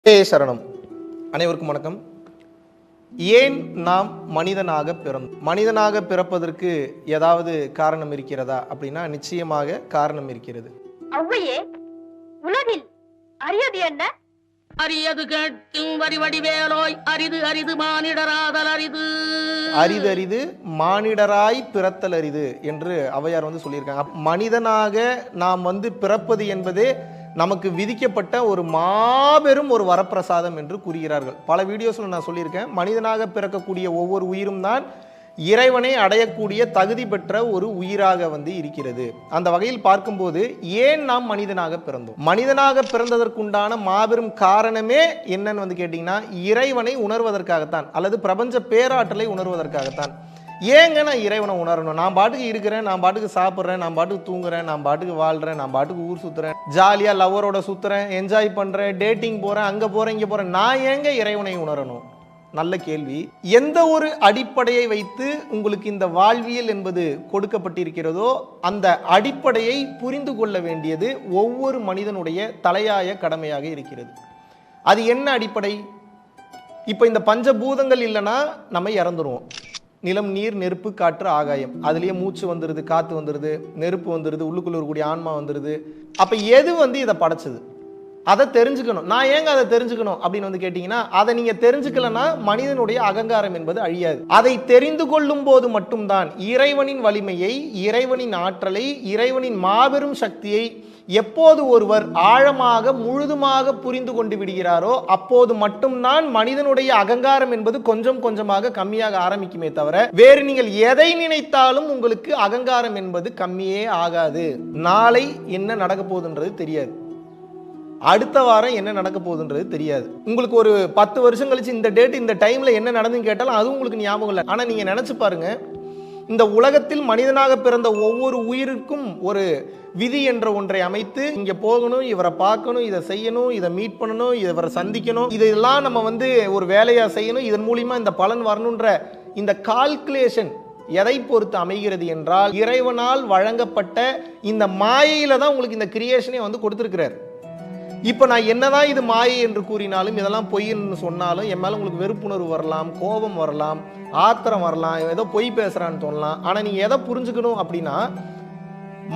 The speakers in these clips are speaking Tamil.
சரணம். அனைவருக்கும் வணக்கம். ஏன் நாம் மனிதனாக பிறந்தோம்? மனிதனாக பிறப்பதற்கு ஏதாவது காரணம் இருக்கிறதா அப்படின்னா நிச்சயமாக காரணம் இருக்கிறது. அவ்வையே, உலகில் அரியது என்ன? அரியது கேட்கும் வரிவடிவேலோய் அரிது அரிது மானிடராதல் அரிது. அரிது அரிது மானிடராய் பிறத்தல் அரிது என்று ஔவையார் சொல்லியிருக்காங்க. மனிதனாக நாம் பிறப்பது என்பதே நமக்கு விதிக்கப்பட்ட ஒரு மாபெரும் ஒரு வரப்பிரசாதம் என்று கூறுகிறார்கள். பல வீடியோஸ்ல நான் சொல்லியிருக்கேன். மனிதனாக பிறக்கக்கூடிய ஒவ்வொரு உயிரும் தான் இறைவனை அடையக்கூடிய தகுதி பெற்ற ஒரு உயிராக இருக்கிறது. அந்த வகையில் பார்க்கும்போது ஏன் நாம் மனிதனாக பிறந்தோம்? மனிதனாக பிறந்ததற்குண்டான மாபெரும் காரணமே என்னன்னு கேட்டீங்கன்னா, இறைவனை உணர்வதற்காகத்தான், அல்லது பிரபஞ்ச பேராற்றலை உணர்வதற்காகத்தான். ஏங்க நான் இறைவனை உணரணும்? நான் பாட்டுக்கு இருக்கிறேன், நான் பாட்டுக்கு சாப்பிட்றேன், நான் பாட்டுக்கு தூங்குறேன், நான் பாட்டுக்கு வாழ்றேன், நான் பாட்டுக்கு ஊர் சுத்துறேன், ஜாலியா லவ்வரோட சுத்துறேன், என்ஜாய் பண்றேன், டேட்டிங் போறேன், அங்க போறேன், இங்க போறேன், நான் ஏங்க இறைவனை உணரணும்? நல்ல கேள்வி. எந்த ஒரு அடிப்படையை வைத்து உங்களுக்கு இந்த வாழ்வியல் என்பது கொடுக்கப்பட்டிருக்கிறதோ அந்த அடிப்படையை புரிந்து கொள்ள வேண்டியது ஒவ்வொரு மனிதனுடைய தலையாய கடமையாக இருக்கிறது. அது என்ன அடிப்படை? இப்போ இந்த பஞ்சபூதங்கள் இல்லைன்னா நம்ம இறந்துருவோம். நிலம், நீர், நெருப்பு, காற்று, ஆகாயம், அதுலயே மூச்சு வந்துருது, காத்து வந்துருது, நெருப்பு வந்துருது, உள்ளுக்குள்ள இருக்கக்கூடிய ஆன்மா வந்துருது. அப்ப எது இதை படைச்சது? அதை தெரிஞ்சுக்கணும். நான் ஏங்க அதை தெரிஞ்சுக்கணும் அப்படின்னு கேட்டீங்கன்னா, அதை நீங்க தெரிஞ்சுக்கலன்னா மனிதனுடைய அகங்காரம் என்பது அழியாது. அதை தெரிந்து கொள்ளும் போது மட்டும்தான் இறைவனின் வலிமையை, இறைவனின் ஆற்றலை, இறைவனின் மாபெரும் சக்தியை எப்போது ஒருவர் ஆழமாக முழுதுமாக புரிந்து கொண்டு விடுகிறாரோ அப்போது மட்டும்தான் மனிதனுடைய அகங்காரம் என்பது கொஞ்சம் கொஞ்சமாக கம்மியாக ஆரம்பிக்குமே தவிர வேறு நீங்கள் எதை நினைத்தாலும் உங்களுக்கு அகங்காரம் என்பது கம்மியே ஆகாது. நாளை என்ன நடக்க போகுதுன்றது தெரியாது, அடுத்த வாரம் என்ன நடக்க போகுதுன்றது தெரியாது. உங்களுக்கு ஒரு 10 வருஷம் கழிச்சு இந்த டேட் இந்த டைம்ல என்ன நடந்துன்னு கேட்டாலும் அதுவும் உங்களுக்கு ஞாபகம் இல்லை. ஆனா நீங்க நினைச்சு பாருங்க, இந்த உலகத்தில் மனிதனாக பிறந்த ஒவ்வொரு உயிருக்கும் ஒரு விதி என்ற ஒன்றை அமைத்து, இங்க போகணும், இவரை பார்க்கணும், இதை செய்யணும், இதை மீட் பண்ணணும், இவரை சந்திக்கணும், இதெல்லாம் நம்ம ஒரு வேலையா செய்யணும், இதன் மூலியமா இந்த பலன் வரணுன்ற இந்த கால்குலேஷன் எதை பொறுத்து அமைகிறது என்றால் இறைவனால் வழங்கப்பட்ட இந்த மாயையில தான் உங்களுக்கு இந்த கிரியேஷனே கொடுத்திருக்கிறார். இப்ப நான் என்னதான் இது மாயை என்று கூறினாலும், இதெல்லாம் பொய்ன்னு சொன்னாலும் என் மேல உங்களுக்கு வெறுப்புணர்வு வரலாம், கோபம் வரலாம், ஆத்திரம் வரலாம், ஏதோ பொய் பேசுறான்னு சொல்லலாம். ஆனா நீங்க எதை புரிஞ்சுக்கணும் அப்படின்னா,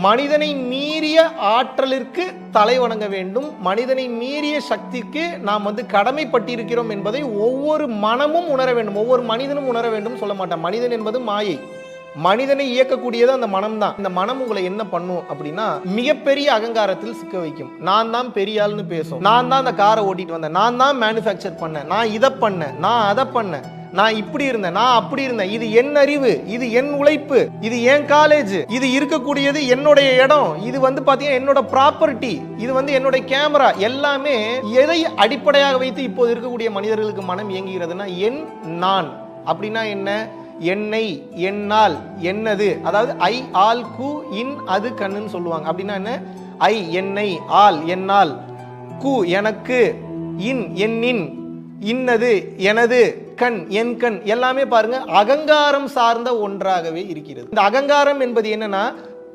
மனிதனை மீறிய ஆற்றலிற்கு தலை வணங்க வேண்டும், மனிதனை மீறிய சக்திக்கு நாம் கடமைப்பட்டிருக்கிறோம் என்பதை ஒவ்வொரு மனமும் உணர வேண்டும், ஒவ்வொரு மனிதனும் உணர வேண்டும். சொல்ல மாட்டேன், மனிதன் என்பது மாயை, மனிதனை இயக்கக்கூடியது அந்த மனம் தான். இந்த மனம் உங்களை என்ன பண்ணும் அப்படின்னா, மிகப்பெரிய அகங்காரத்தில் சிக்க வைக்கும். நான் தான் பெரிய ஆள்னு பேசும், நான் தான் அந்த காரை ஓட்டிட்டு வந்தேன், நான் தான் மேனுஃபேக்சர் பண்ணேன், நான் இதை பண்ணேன், நான் அதை பண்ணேன், நான் இப்படி இருந்தேன், நான் அப்படி இருந்தேன், இது என் அறிவு, இது என் உழைப்பு, இது என் காலேஜ், இது இருக்கக்கூடியது என்னுடைய இடம், இது பாத்தீங்கன்னா என்னோட ப்ராப்பர்ட்டி, இது என்னுடைய கேமரா, எல்லாமே எதை அடிப்படையாக வைத்து இப்போது இருக்கக்கூடிய மனிதர்களுக்கு மனம் இயங்குகிறதுனா என், நான். அப்படின்னா என்ன? என்னை, என்னால், என்னது, அதாவது ஐ, ஆல், கு, இன், அது, கண்ணுன்னு சொல்லுவாங்க. அப்படின்னா என்ன? ஐ என்னை, ஆல் என்னால், கு எனக்கு, இன் என்னின், இன்னது எனது, கண் என் கண், எல்லாமே பாருங்க அகங்காரம் சார்ந்த ஒன்றாகவே இருக்கிறது. இந்த அகங்காரம் என்பது என்னன்னா,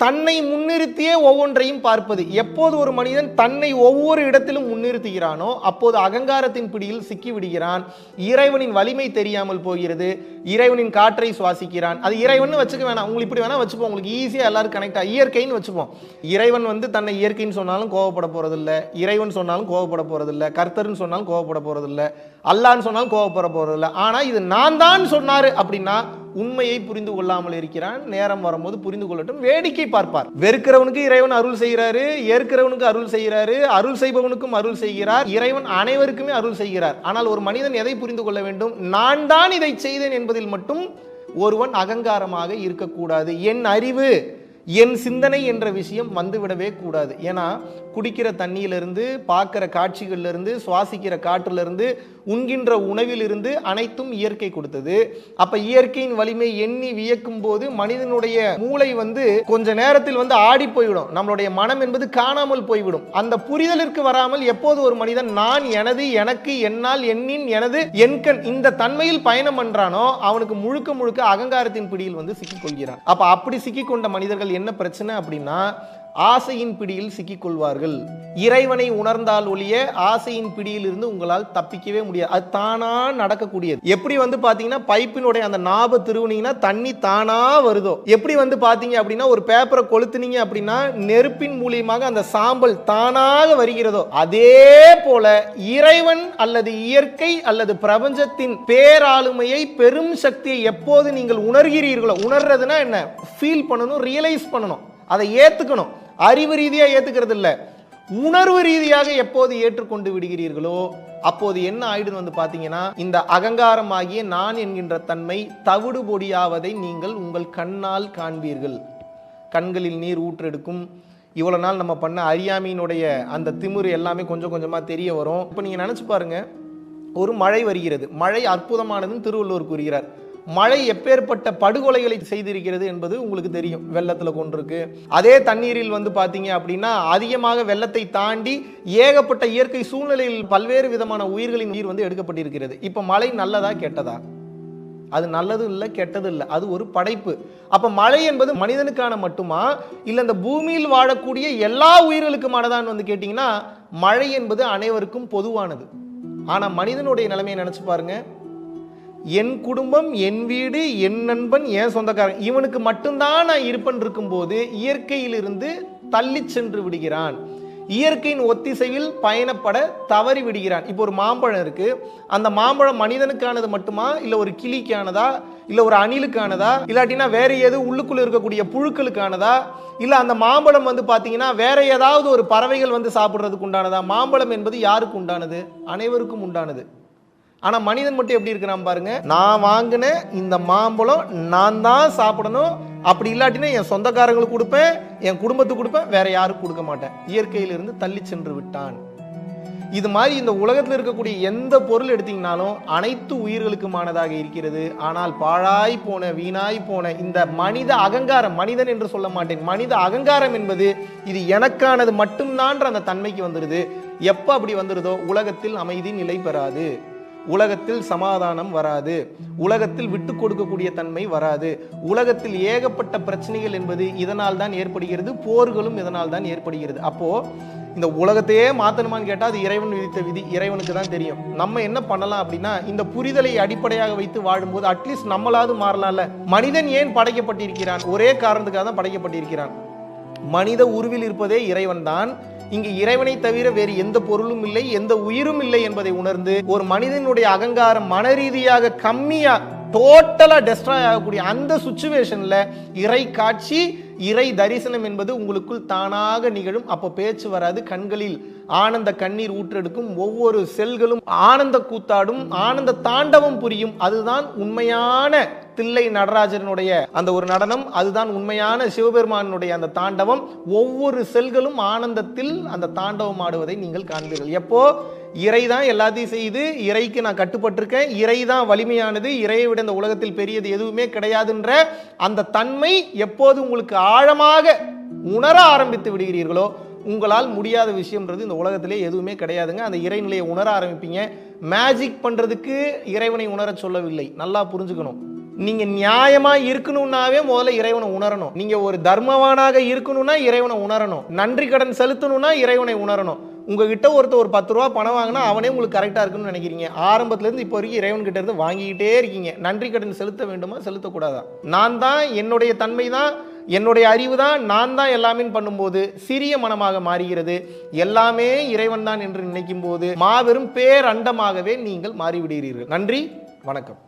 தன்னை முன்னிறுத்தியே ஒவ்வொன்றையும் பார்ப்பது. எப்போது ஒரு மனிதன் தன்னை ஒவ்வொரு இடத்திலும் முன்னிறுத்துகிறானோ அப்போது அகங்காரத்தின் பிடியில் சிக்கி விடுகிறான். இறைவனின் வலிமை தெரியாமல் போகிறது. இறைவனின் காற்றை சுவாசிக்கிறான். அது இறைவன் வச்சுக்க வேணாம், உங்களுக்கு இப்படி வேணா வச்சுப்போம், உங்களுக்கு ஈஸியா எல்லாரும் கனெக்ட் ஆகும். இயற்கைன்னு வச்சுப்போம். இறைவன் தன்னை இயற்கைன்னு சொன்னாலும் கோவப்பட போறதில்ல, இறைவன் சொன்னாலும் கோவப்பட போறதில்ல, கர்த்தர்னு சொன்னாலும் கோவப்பட போறதில்ல, அல்லான்னு சொன்னாலும் கோவப்பட போறதில்ல. ஆனா இது நான் தான் சொன்னாரு அப்படின்னா உண்மையை புரிந்து கொள்ளாமல் இருக்கிறான். நேரம் வரும்போது புரிந்து கொள்ளட்டும், வேடிக்கை பார்ப்பார். வெறுக்கிறவனுக்கு இறைவன் அருள் செய்கிறாரு, ஏற்கிறவனுக்கு அருள் செய்கிறாரு, அருள் செய்பவனுக்கும் அருள் செய்கிறார். இறைவன் அனைவருக்குமே அருள் செய்கிறார். ஆனால் ஒரு மனிதன் எதை புரிந்து கொள்ள வேண்டும்? நான் தான் இதை செய்தேன் என்பதில் மட்டும் ஒருவன் அகங்காரமாக இருக்கக்கூடாது. என் அறிவு, என் சிந்தனை என்ற விஷயம் வந்துவிடவே கூடாது. ஏன்னா குடிக்கிற தண்ணியிலிருந்து, பார்க்கிற காட்சிகளிலிருந்து, சுவாசிக்கிற காற்றிலிருந்து, உண்கின்ற உணவிலிருந்து அனைத்தும் இயற்கை கொடுத்தது. அப்ப இயற்கையின் வலிமை எண்ணி வியக்கும் போது மனிதனுடைய மூளை கொஞ்ச நேரத்தில் ஆடி போய்விடும். நம்மளுடைய மனம் என்பது காணாமல் போய்விடும். அந்த புரிதலிற்கு வராமல் எப்போது ஒரு மனிதன் நான், எனது, எனக்கு, என்னால், எண்ணின், எனது, என்கண் இந்த தன்மையில் பயணம் பண்றானோ அவனுக்கு முழுக்க முழுக்க அகங்காரத்தின் பிடியில் சிக்கிக் கொள்கிறான். அப்ப அப்படி சிக்கிக் கொண்ட மனிதர்கள் என்ன பிரச்சனை அப்படின்னா, ஆசையின் பிடியில் சிக்கிக் கொள்வார்கள். இறைவனை உணர்ந்தால் ஒழிய ஆசையின் பிடியில் இருந்து உங்களால் தப்பிக்கவே முடியாது. அது தானா நடக்கக்கூடியது. எப்படி பாத்தீங்கன்னா பைப்பினுடைய அந்த நாப திருவுனீங்கன்னா தண்ணி தானா வருதோ, எப்படி பாத்தீங்க அப்படின்னா ஒரு பேப்பரை கொளுத்துனீங்க அப்படின்னா நெருப்பின் மூலியமாக அந்த சாம்பல் தானாக வருகிறதோ, அதே போல இறைவன் அல்லது இயற்கை அல்லது பிரபஞ்சத்தின் பேராளுமையை, பெரும் சக்தியை எப்போது நீங்கள் உணர்கிறீர்களோ, உணர்றதுன்னா என்ன, ஃபீல் பண்ணணும், ரியலைஸ் பண்ணணும், அதை ஏத்துக்கணும். அறிவு ரீதியா ஏத்துக்கிறது இல்ல, உணர்வு ரீதியாக எப்போது ஏற்றுக்கொண்டு விடுகிறீர்களோ அப்போது என்ன ஆயிடுன்னு பாத்தீங்கன்னா, இந்த அகங்காரமாகிய நான் என்கின்ற தன்மை தவிடு பொடியாவதை நீங்கள் உங்கள் கண்ணால் காண்பீர்கள். கண்களில் நீர் ஊற்றெடுக்கும். இவ்வளவு நாள் நம்ம பண்ண அறியாமையினுடைய அந்த திமிரு எல்லாமே கொஞ்சம் கொஞ்சமா தெரிய வரும். இப்ப நீங்க நினைச்சு பாருங்க, ஒரு மழை வருகிறது. மழை அற்புதமானதுன்னு திருவள்ளுவர் கூறுகிறார். மழை எப்பேற்பட்ட படுகொலைகளை செய்திருக்கிறது என்பது உங்களுக்கு தெரியும். வெள்ளத்துல கொண்டிருக்கு. அதே தண்ணீரில் பாத்தீங்க அப்படின்னா அதிகமாக வெள்ளத்தை தாண்டி ஏகப்பட்ட இயற்கை சூழ்நிலையில் பல்வேறு விதமான உயிர்களின் உயிர் எடுக்கப்பட்டிருக்கிறது. இப்ப மழை நல்லதா கெட்டதா? அது நல்லது இல்லை, கெட்டது இல்லை, அது ஒரு படைப்பு. அப்ப மழை என்பது மனிதனுக்கான மட்டுமா, இல்ல இந்த பூமியில் வாழக்கூடிய எல்லா உயிர்களுக்குமானதான்னு கேட்டீங்கன்னா, மழை என்பது அனைவருக்கும் பொதுவானது. ஆனா மனிதனுடைய நிலைமையை நினைச்சு பாருங்க. என் குடும்பம், என் வீடு, என் நண்பன், என் சொந்தக்காரன், இவனுக்கு மட்டும்தான் நான் இருப்பன் இருக்கும்போது இயற்கையிலிருந்து தள்ளி சென்று விடுகிறான். இயற்கையின் ஒத்திசைவில் பயணப்பட தவறி விடுகிறான். இப்போ ஒரு மாம்பழம் இருக்கு. அந்த மாம்பழம் மனிதனுக்கானது மட்டுமா, இல்ல ஒரு கிளிக்கானதா, இல்ல ஒரு அணிலுக்கானதா, இல்லாட்டினா வேற ஏதோ உள்ளுக்குள்ள இருக்கக்கூடிய புழுக்களுக்கானதா, இல்ல அந்த மாம்பழம் பாத்தீங்கன்னா வேற ஏதாவது ஒரு பறவைகள் சாப்பிடுறதுக்கு உண்டானதா? மாம்பழம் என்பது யாருக்கு உண்டானது? அனைவருக்கும் உண்டானது. ஆனா மனிதன் மட்டும் எப்படி இருக்கிறான் பாருங்க. நான் வாங்கின இந்த மாம்பழம் நான் தான் சாப்பிடணும், அப்படி இல்லாட்டினா என் சொந்தக்காரங்களுக்கு கொடுப்பேன், என் குடும்பத்துக்கு கொடுப்பேன், வேற யாருக்கும் கொடுக்க மாட்டேன். இயற்கையிலிருந்து தள்ளி சென்று விட்டான். இது மாதிரி இந்த உலகத்தில் இருக்கக்கூடிய எந்த பொருள் எடுத்தீங்கன்னாலும் அனைத்து உயிர்களுக்குமானதாக இருக்கிறது. ஆனால் பாழாய் போன, வீணாய் போன இந்த மனித அகங்காரம், மனிதன் என்று சொல்ல மாட்டேன், மனித அகங்காரம் என்பது இது எனக்கானது மட்டும்தான் அந்த தன்மைக்கு வந்துடுது. எப்ப அப்படி வந்துடுதோ உலகத்தில் அமைதி நிலை பெறாது, உலகத்தில் சமாதானம் வராது, உலகத்தில் விட்டு கொடுக்கக்கூடிய தன்மை வராது. உலகத்தில் ஏகப்பட்ட பிரச்சனைகள் என்பது இதனால் தான் ஏற்படுகிறது. போர்களும் இதனால் தான் ஏற்படுகிறது. அப்போ இந்த உலகத்தையே மாத்தணுமான்னு கேட்டா அது இறைவன் விதித்த விதி, இறைவனுக்கு தான் தெரியும். நம்ம என்ன பண்ணலாம் அப்படின்னா, இந்த புரிதலை அடிப்படையாக வைத்து வாழும்போது அட்லீஸ்ட் நம்மளாவது மாறலாம்ல. மனிதன் ஏன் படைக்கப்பட்டிருக்கிறான்? ஒரே காரணத்துக்காக தான் படைக்கப்பட்டிருக்கிறான். மனித உருவில் இருப்பதே இறைவன் தான். இங்கு இறைவனை தவிர வேறு எந்த பொருளும் இல்லை, எந்த உயிரும் இல்லை என்பதை உணர்ந்து ஒரு மனிதனுடைய அகங்காரம் மன ரீதியாக கம்மியா டோட்டலா டெஸ்ட்ராய் ஆகக்கூடிய அந்த சுச்சுவேஷன்ல இறை காட்சி, இறை தரிசனம் என்பது உங்களுக்குள் தானாக நிகழும். அப்போ பேச்சு வராது, கண்களில் ஆனந்த கண்ணீர் ஊற்றெடுக்கும், ஒவ்வொரு செல்களும் ஆனந்த கூத்தாடும், ஆனந்த தாண்டவம் புரியும். அதுதான் உண்மையான தில்லை நடராஜனுடைய அந்த ஒரு நடனம், அதுதான் உண்மையான சிவபெருமானுடைய அந்த தாண்டவம். ஒவ்வொரு செல்களும் ஆனந்தத்தில் அந்த தாண்டவம் ஆடுவதை நீங்கள் காண்பீர்கள். எப்போ இறை தான் எல்லாத்தையும் செய்து, இறைக்கு நான் கட்டுப்பட்டிருக்கேன், இறை தான் வலிமையானது, இறையை விட இந்த உலகத்தில் பெரியது எதுவுமே கிடையாதுன்ற அந்த தன்மை எப்போது உங்களுக்கு ஆழமாக உணர ஆரம்பித்து விடுகிறீர்களோ, உங்களால் முடியாத விஷயம்ன்றது இந்த உலகத்திலே எதுவுமே கிடையாதுங்க. அந்த இறைநிலையை உணர ஆரம்பிப்பீங்க. மேஜிக் பண்றதுக்கு இறைவனை உணர சொல்லவில்லை, நல்லா புரிஞ்சுக்கணும். நீங்க நியாயமா இருக்கணும்னாவே முதல்ல இறைவனை உணரணும். நீங்க ஒரு தர்மவானாக இருக்கணும்னா இறைவனை உணரணும். நன்றி கடன் செலுத்தணும்னா இறைவனை உணரணும். உங்ககிட்ட ஒருத்தர் ஒரு 10 ரூபா பணம் வாங்கினா அவனே உங்களுக்கு கரெக்டா இருக்குன்னு நினைக்கிறீங்க. ஆரம்பத்துல இருந்து இப்போ வரைக்கும் இறைவன் கிட்ட இருந்து வாங்கிக்கிட்டே இருக்கீங்க. நன்றி கடன் செலுத்த வேண்டுமா, செலுத்தக்கூடாதா? நான் தான், என்னுடைய தன்மை தான், என்னுடைய அறிவு தான், நான் தான் எல்லாமே பண்ணும்போது சிறிய மனமாக மாறுகிறது. எல்லாமே இறைவன் தான் என்று நினைக்கும் போது மாபெரும் பேரண்டமாகவே நீங்கள் மாறிவிடுகிறீர்கள். நன்றி, வணக்கம்.